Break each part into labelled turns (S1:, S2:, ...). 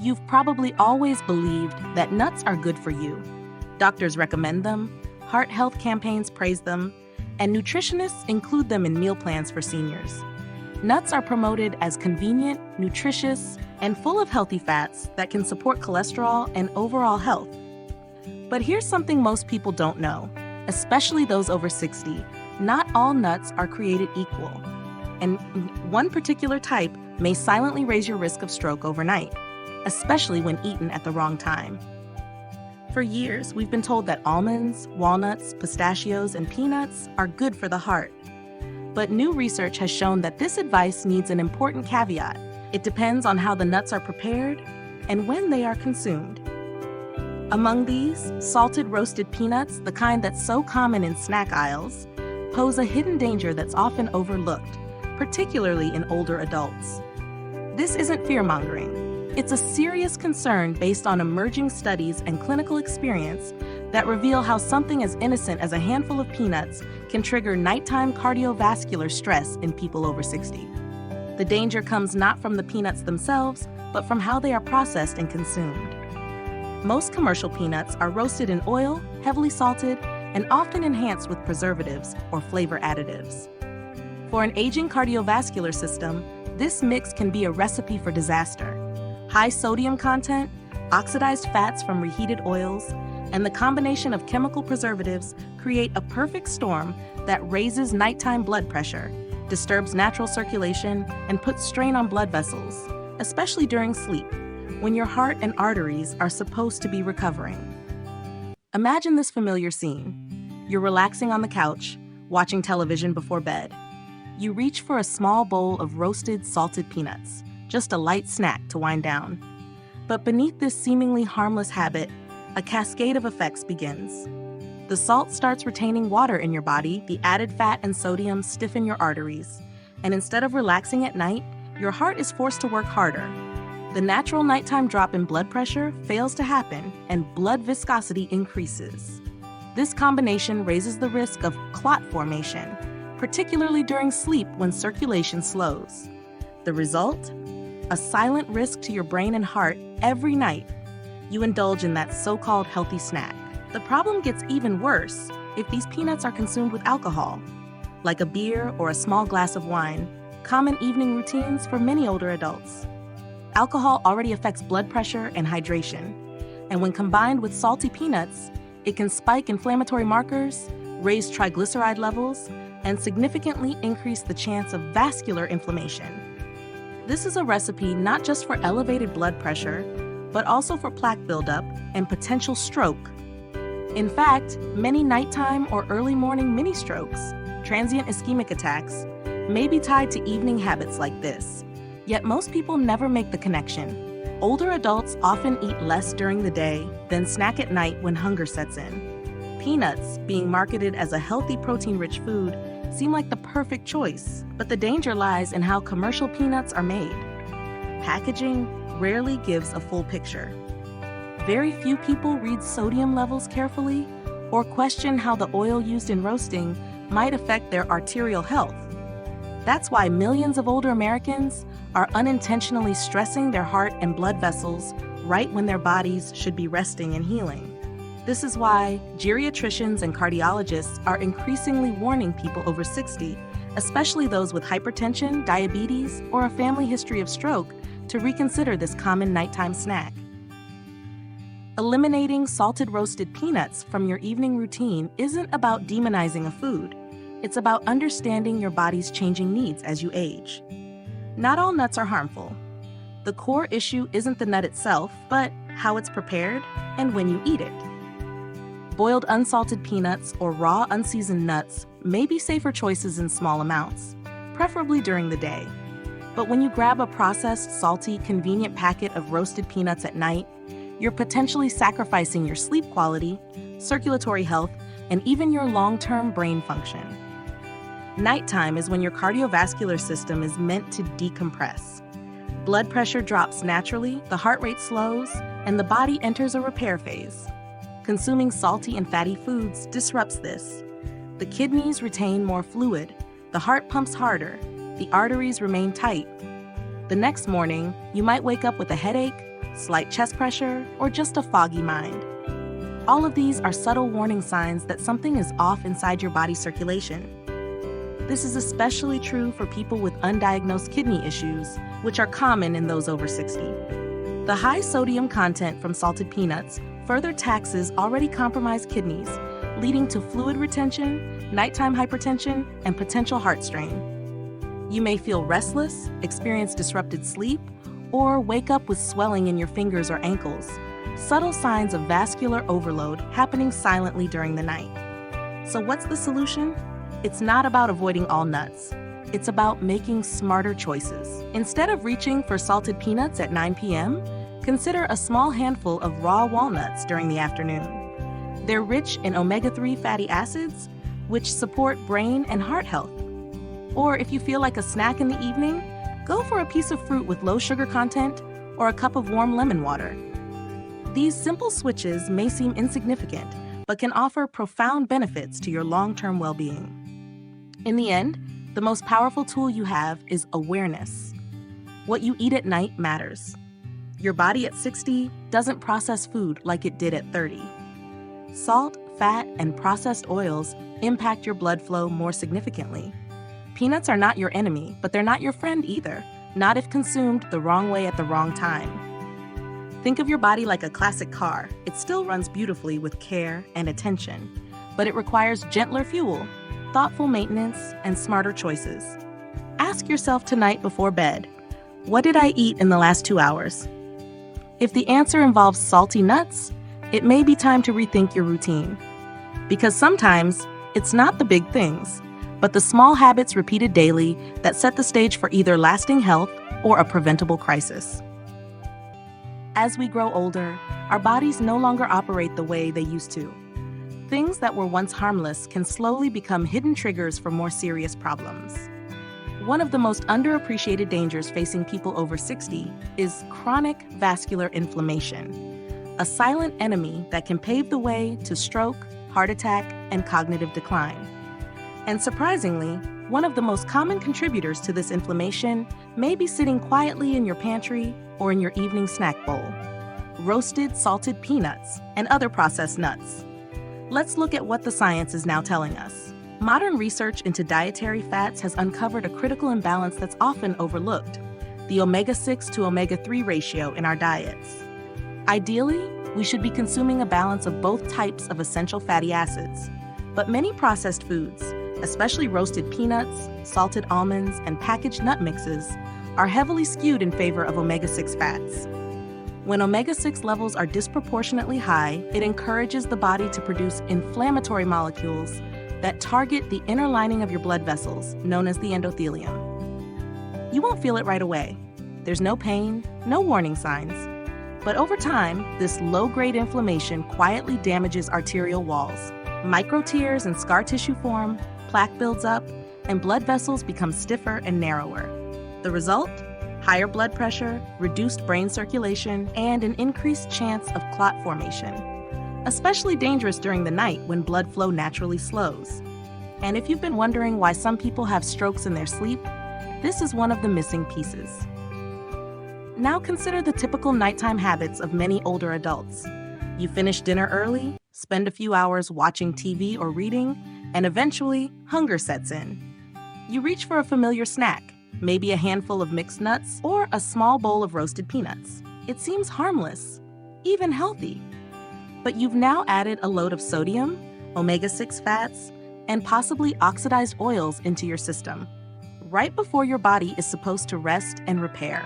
S1: You've probably always believed that nuts are good for you. Doctors recommend them, heart health campaigns praise them, and nutritionists include them in meal plans for seniors. Nuts are promoted as convenient, nutritious, and full of healthy fats that can support cholesterol and overall health. But here's something most people don't know, especially those over 60. Not all nuts are created equal, and one particular type may silently raise your risk of stroke overnight, especially when eaten at the wrong time. For years, we've been told that almonds, walnuts, pistachios, and peanuts are good for the heart. But new research has shown that this advice needs an important caveat. It depends on how the nuts are prepared and when they are consumed. Among these, salted roasted peanuts, the kind that's so common in snack aisles, pose a hidden danger that's often overlooked, particularly in older adults. This isn't fear-mongering. It's a serious concern based on emerging studies and clinical experience that reveal how something as innocent as a handful of peanuts can trigger nighttime cardiovascular stress in people over 60. The danger comes not from the peanuts themselves, but from how they are processed and consumed. Most commercial peanuts are roasted in oil, heavily salted, and often enhanced with preservatives or flavor additives. For an aging cardiovascular system, this mix can be a recipe for disaster. High sodium content, oxidized fats from reheated oils, and the combination of chemical preservatives create a perfect storm that raises nighttime blood pressure, disturbs natural circulation, and puts strain on blood vessels, especially during sleep, when your heart and arteries are supposed to be recovering. Imagine this familiar scene. You're relaxing on the couch, watching television before bed. You reach for a small bowl of roasted, salted peanuts, just a light snack to wind down. But beneath this seemingly harmless habit, a cascade of effects begins. The salt starts retaining water in your body, the added fat and sodium stiffen your arteries, and instead of relaxing at night, your heart is forced to work harder. The natural nighttime drop in blood pressure fails to happen, and blood viscosity increases. This combination raises the risk of clot formation, particularly during sleep when circulation slows. The result? A silent risk to your brain and heart every night. You indulge in that so-called healthy snack. The problem gets even worse if these peanuts are consumed with alcohol, like a beer or a small glass of wine, common evening routines for many older adults. Alcohol already affects blood pressure and hydration, and when combined with salty peanuts, it can spike inflammatory markers, raise triglyceride levels, and significantly increase the chance of vascular inflammation. This is a recipe not just for elevated blood pressure, but also for plaque buildup and potential stroke. In fact, many nighttime or early morning mini strokes, transient ischemic attacks, may be tied to evening habits like this. Yet most people never make the connection. Older adults often eat less during the day, then snack at night when hunger sets in. Peanuts, being marketed as a healthy protein-rich food, seem like the perfect choice, but the danger lies in how commercial peanuts are made. Packaging rarely gives a full picture. Very few people read sodium levels carefully or question how the oil used in roasting might affect their arterial health. That's why millions of older Americans are unintentionally stressing their heart and blood vessels right when their bodies should be resting and healing. This is why geriatricians and cardiologists are increasingly warning people over 60, especially those with hypertension, diabetes, or a family history of stroke, to reconsider this common nighttime snack. Eliminating salted roasted peanuts from your evening routine isn't about demonizing a food. It's about understanding your body's changing needs as you age. Not all nuts are harmful. The core issue isn't the nut itself, but how it's prepared and when you eat it. Boiled unsalted peanuts or raw unseasoned nuts may be safer choices in small amounts, preferably during the day. But when you grab a processed, salty, convenient packet of roasted peanuts at night, you're potentially sacrificing your sleep quality, circulatory health, and even your long-term brain function. Nighttime is when your cardiovascular system is meant to decompress. Blood pressure drops naturally, the heart rate slows, and the body enters a repair phase. Consuming salty and fatty foods disrupts this. The kidneys retain more fluid, the heart pumps harder, the arteries remain tight. The next morning, you might wake up with a headache, slight chest pressure, or just a foggy mind. All of these are subtle warning signs that something is off inside your body's circulation. This is especially true for people with undiagnosed kidney issues, which are common in those over 60. The high sodium content from salted peanuts further taxes already compromised kidneys, leading to fluid retention, nighttime hypertension, and potential heart strain. You may feel restless, experience disrupted sleep, or wake up with swelling in your fingers or ankles, subtle signs of vascular overload happening silently during the night. So what's the solution? It's not about avoiding all nuts. It's about making smarter choices. Instead of reaching for salted peanuts at 9 p.m., consider a small handful of raw walnuts during the afternoon. They're rich in omega-3 fatty acids, which support brain and heart health. Or if you feel like a snack in the evening, go for a piece of fruit with low sugar content or a cup of warm lemon water. These simple switches may seem insignificant, but can offer profound benefits to your long-term well-being. In the end, the most powerful tool you have is awareness. What you eat at night matters. Your body at 60 doesn't process food like it did at 30. Salt, fat, and processed oils impact your blood flow more significantly. Peanuts are not your enemy, but they're not your friend either, not if consumed the wrong way at the wrong time. Think of your body like a classic car. It still runs beautifully with care and attention, but it requires gentler fuel, thoughtful maintenance, and smarter choices. Ask yourself tonight before bed, what did I eat in the last 2 hours? If the answer involves salty nuts, it may be time to rethink your routine. Because sometimes it's not the big things, but the small habits repeated daily that set the stage for either lasting health or a preventable crisis. As we grow older, our bodies no longer operate the way they used to. Things that were once harmless can slowly become hidden triggers for more serious problems. One of the most underappreciated dangers facing people over 60 is chronic vascular inflammation, a silent enemy that can pave the way to stroke, heart attack, and cognitive decline. And surprisingly, one of the most common contributors to this inflammation may be sitting quietly in your pantry or in your evening snack bowl: roasted salted peanuts and other processed nuts. Let's look at what the science is now telling us. Modern research into dietary fats has uncovered a critical imbalance that's often overlooked: the omega-6 to omega-3 ratio in our diets. Ideally, we should be consuming a balance of both types of essential fatty acids, but many processed foods, especially roasted peanuts, salted almonds, and packaged nut mixes, are heavily skewed in favor of omega-6 fats. When omega-6 levels are disproportionately high, it encourages the body to produce inflammatory molecules that target the inner lining of your blood vessels, known as the endothelium. You won't feel it right away. There's no pain, no warning signs. But over time, this low-grade inflammation quietly damages arterial walls. Micro tears and scar tissue form, plaque builds up, and blood vessels become stiffer and narrower. The result? Higher blood pressure, reduced brain circulation, and an increased chance of clot formation. Especially dangerous during the night when blood flow naturally slows. And if you've been wondering why some people have strokes in their sleep, this is one of the missing pieces. Now consider the typical nighttime habits of many older adults. You finish dinner early, spend a few hours watching TV or reading, and eventually, hunger sets in. You reach for a familiar snack, maybe a handful of mixed nuts or a small bowl of roasted peanuts. It seems harmless, even healthy. But you've now added a load of sodium, omega-6 fats, and possibly oxidized oils into your system, right before your body is supposed to rest and repair.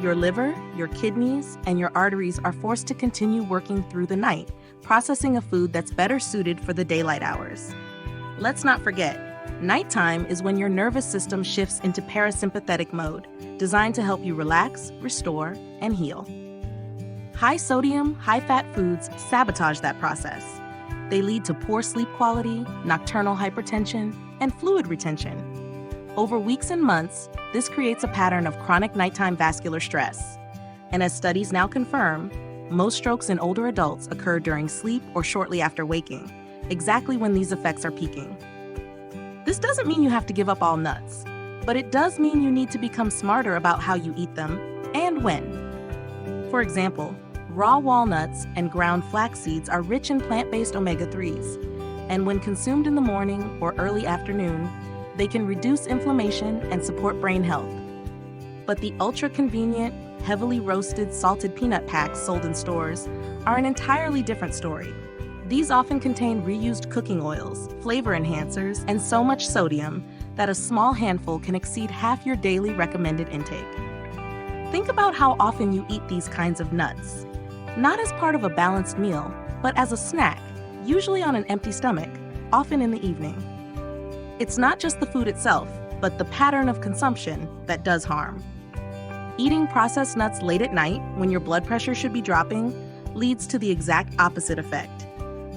S1: Your liver, your kidneys, and your arteries are forced to continue working through the night, processing a food that's better suited for the daylight hours. Let's not forget, nighttime is when your nervous system shifts into parasympathetic mode, designed to help you relax, restore, and heal. High sodium, high fat foods sabotage that process. They lead to poor sleep quality, nocturnal hypertension, and fluid retention. Over weeks and months, this creates a pattern of chronic nighttime vascular stress. And as studies now confirm, most strokes in older adults occur during sleep or shortly after waking, exactly when these effects are peaking. This doesn't mean you have to give up all nuts, but it does mean you need to become smarter about how you eat them and when. For example, raw walnuts and ground flax seeds are rich in plant-based omega-3s, and when consumed in the morning or early afternoon, they can reduce inflammation and support brain health. But the ultra-convenient, heavily roasted salted peanut packs sold in stores are an entirely different story. These often contain reused cooking oils, flavor enhancers, and so much sodium that a small handful can exceed half your daily recommended intake. Think about how often you eat these kinds of nuts. Not as part of a balanced meal, but as a snack, usually on an empty stomach, often in the evening. It's not just the food itself, but the pattern of consumption that does harm. Eating processed nuts late at night, when your blood pressure should be dropping, leads to the exact opposite effect.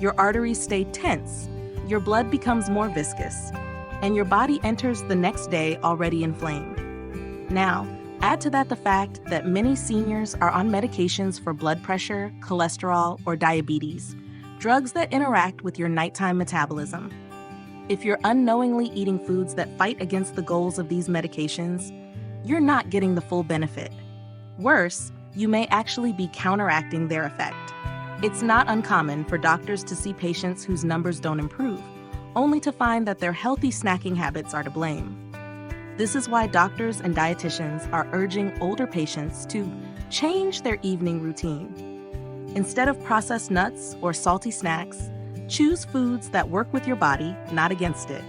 S1: Your arteries stay tense, your blood becomes more viscous, and your body enters the next day already inflamed. Now, add to that the fact that many seniors are on medications for blood pressure, cholesterol, or diabetes, drugs that interact with your nighttime metabolism. If you're unknowingly eating foods that fight against the goals of these medications, you're not getting the full benefit. Worse, you may actually be counteracting their effect. It's not uncommon for doctors to see patients whose numbers don't improve, only to find that their healthy snacking habits are to blame. This is why doctors and dietitians are urging older patients to change their evening routine. Instead of processed nuts or salty snacks, choose foods that work with your body, not against it.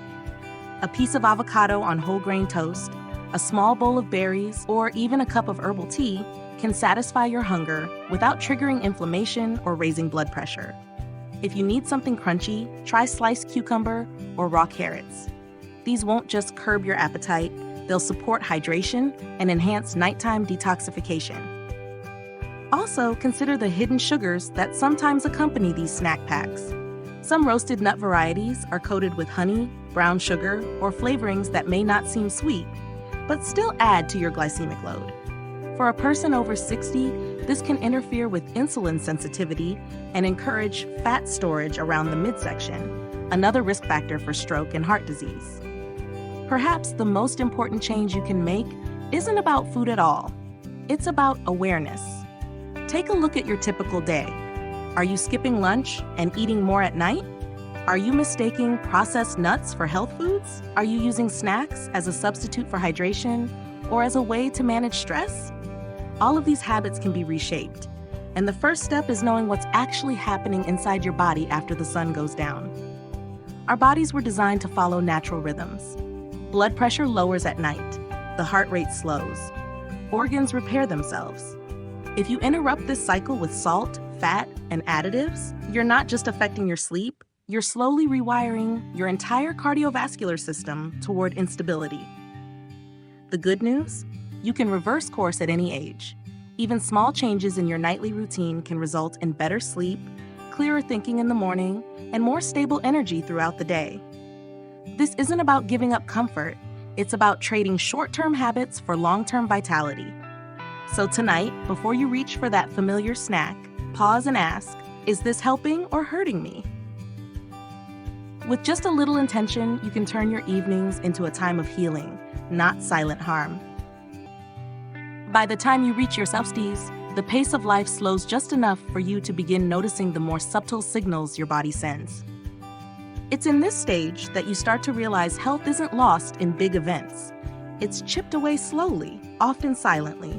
S1: A piece of avocado on whole grain toast, a small bowl of berries, or even a cup of herbal tea can satisfy your hunger without triggering inflammation or raising blood pressure. If you need something crunchy, try sliced cucumber or raw carrots. These won't just curb your appetite, they'll support hydration and enhance nighttime detoxification. Also, consider the hidden sugars that sometimes accompany these snack packs. Some roasted nut varieties are coated with honey, brown sugar, or flavorings that may not seem sweet, but still add to your glycemic load. For a person over 60, this can interfere with insulin sensitivity and encourage fat storage around the midsection, another risk factor for stroke and heart disease. Perhaps the most important change you can make isn't about food at all. It's about awareness. Take a look at your typical day. Are you skipping lunch and eating more at night? Are you mistaking processed nuts for health foods? Are you using snacks as a substitute for hydration or as a way to manage stress? All of these habits can be reshaped, and the first step is knowing what's actually happening inside your body after the sun goes down. Our bodies were designed to follow natural rhythms. Blood pressure lowers at night, the heart rate slows, organs repair themselves. If you interrupt this cycle with salt, fat, and additives, you're not just affecting your sleep, you're slowly rewiring your entire cardiovascular system toward instability. The good news? You can reverse course at any age. Even small changes in your nightly routine can result in better sleep, clearer thinking in the morning, and more stable energy throughout the day. This isn't about giving up comfort, it's about trading short-term habits for long-term vitality. So tonight, before you reach for that familiar snack, pause and ask, is this helping or hurting me? With just a little intention, you can turn your evenings into a time of healing, not silent harm. By the time you reach your self-steez, the pace of life slows just enough for you to begin noticing the more subtle signals your body sends. It's in this stage that you start to realize health isn't lost in big events. It's chipped away slowly, often silently.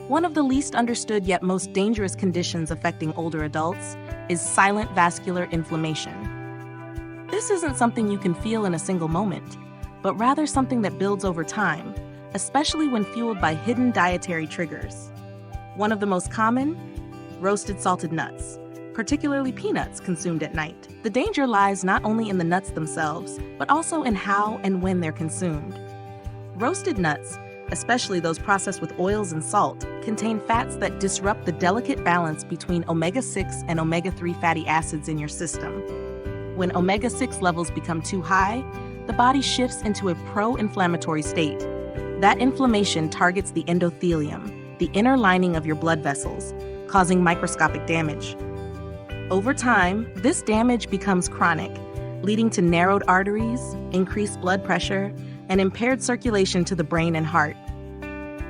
S1: One of the least understood yet most dangerous conditions affecting older adults is silent vascular inflammation. This isn't something you can feel in a single moment, but rather something that builds over time, especially when fueled by hidden dietary triggers. One of the most common? Roasted salted nuts, particularly peanuts consumed at night. The danger lies not only in the nuts themselves, but also in how and when they're consumed. Roasted nuts, especially those processed with oils and salt, contain fats that disrupt the delicate balance between omega-6 and omega-3 fatty acids in your system. When omega-6 levels become too high, the body shifts into a pro-inflammatory state. That inflammation targets the endothelium, the inner lining of your blood vessels, causing microscopic damage. Over time, this damage becomes chronic, leading to narrowed arteries, increased blood pressure, and impaired circulation to the brain and heart.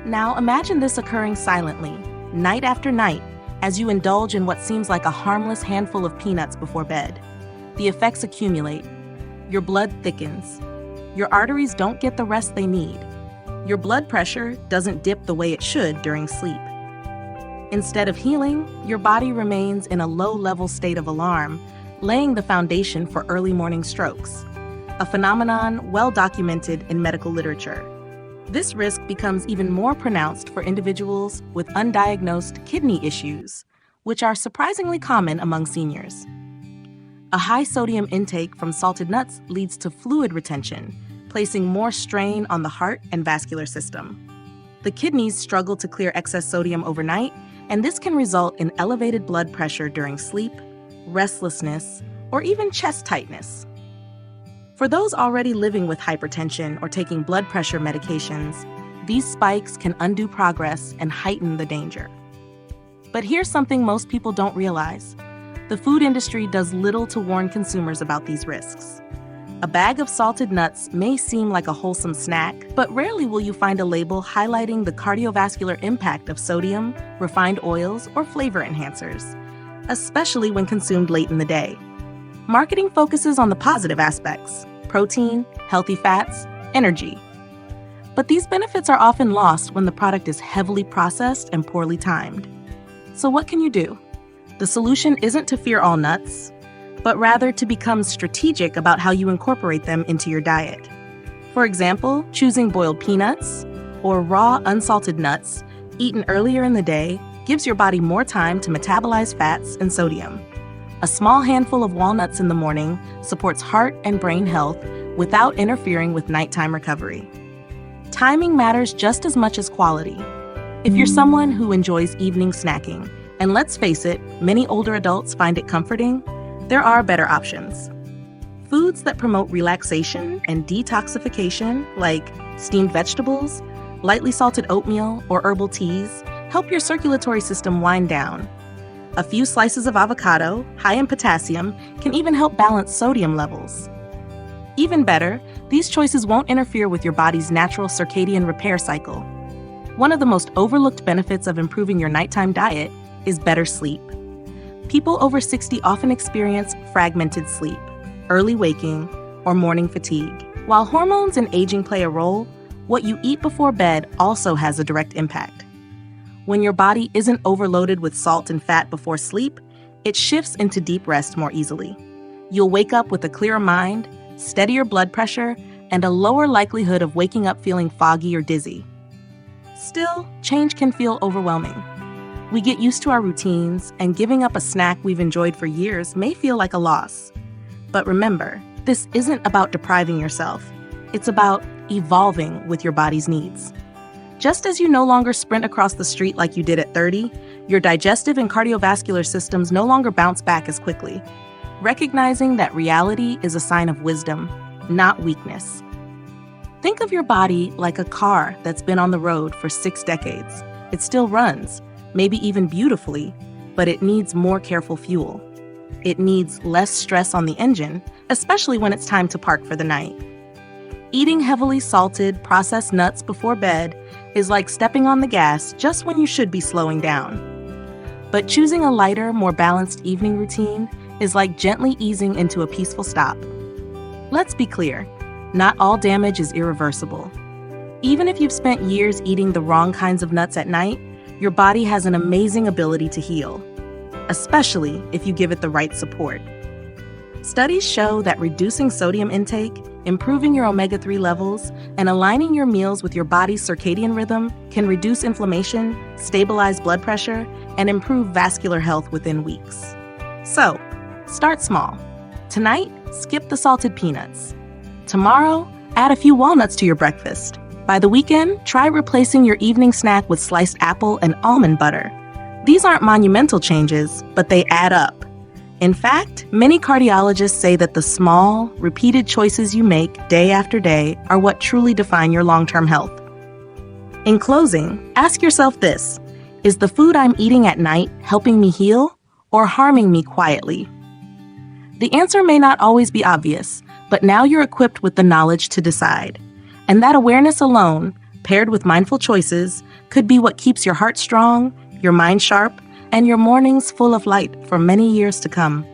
S1: Now imagine this occurring silently, night after night as you indulge in what seems like a harmless handful of peanuts before bed. The effects accumulate. Your blood thickens. Your arteries don't get the rest they need. Your blood pressure doesn't dip the way it should during sleep. Instead of healing, your body remains in a low-level state of alarm, laying the foundation for early morning strokes, a phenomenon well documented in medical literature. This risk becomes even more pronounced for individuals with undiagnosed kidney issues, which are surprisingly common among seniors. A high sodium intake from salted nuts leads to fluid retention, placing more strain on the heart and vascular system. The kidneys struggle to clear excess sodium overnight, and this can result in elevated blood pressure during sleep, restlessness, or even chest tightness. For those already living with hypertension or taking blood pressure medications, these spikes can undo progress and heighten the danger. But here's something most people don't realize. The food industry does little to warn consumers about these risks. A bag of salted nuts may seem like a wholesome snack, but rarely will you find a label highlighting the cardiovascular impact of sodium, refined oils, or flavor enhancers, especially when consumed late in the day. Marketing focuses on the positive aspects: protein, healthy fats, energy. But these benefits are often lost when the product is heavily processed and poorly timed. So what can you do? The solution isn't to fear all nuts, but rather to become strategic about how you incorporate them into your diet. For example, choosing boiled peanuts or raw unsalted nuts eaten earlier in the day gives your body more time to metabolize fats and sodium. A small handful of walnuts in the morning supports heart and brain health without interfering with nighttime recovery. Timing matters just as much as quality. If you're someone who enjoys evening snacking, and let's face it, many older adults find it comforting, there are better options. Foods that promote relaxation and detoxification, like steamed vegetables, lightly salted oatmeal, or herbal teas, help your circulatory system wind down. A few slices of avocado, high in potassium, can even help balance sodium levels. Even better, these choices won't interfere with your body's natural circadian repair cycle. One of the most overlooked benefits of improving your nighttime diet is better sleep. People over 60 often experience fragmented sleep, early waking, or morning fatigue. While hormones and aging play a role, what you eat before bed also has a direct impact. When your body isn't overloaded with salt and fat before sleep, it shifts into deep rest more easily. You'll wake up with a clearer mind, steadier blood pressure, and a lower likelihood of waking up feeling foggy or dizzy. Still, change can feel overwhelming. We get used to our routines, and giving up a snack we've enjoyed for years may feel like a loss. But remember, this isn't about depriving yourself. It's about evolving with your body's needs. Just as you no longer sprint across the street like you did at 30, your digestive and cardiovascular systems no longer bounce back as quickly. Recognizing that reality is a sign of wisdom, not weakness. Think of your body like a car that's been on the road for 6 decades. It still runs, maybe even beautifully, but it needs more careful fuel. It needs less stress on the engine, especially when it's time to park for the night. Eating heavily salted, processed nuts before bed is like stepping on the gas just when you should be slowing down. But choosing a lighter, more balanced evening routine is like gently easing into a peaceful stop. Let's be clear, not all damage is irreversible. Even if you've spent years eating the wrong kinds of nuts at night, your body has an amazing ability to heal, especially if you give it the right support. Studies show that reducing sodium intake, improving your omega-3 levels, and aligning your meals with your body's circadian rhythm can reduce inflammation, stabilize blood pressure, and improve vascular health within weeks. So, start small. Tonight, skip the salted peanuts. Tomorrow, add a few walnuts to your breakfast. By the weekend, try replacing your evening snack with sliced apple and almond butter. These aren't monumental changes, but they add up. In fact, many cardiologists say that the small, repeated choices you make day after day are what truly define your long-term health. In closing, ask yourself this: is the food I'm eating at night helping me heal or harming me quietly? The answer may not always be obvious, but now you're equipped with the knowledge to decide. And that awareness alone, paired with mindful choices, could be what keeps your heart strong, your mind sharp, and your mornings full of light for many years to come.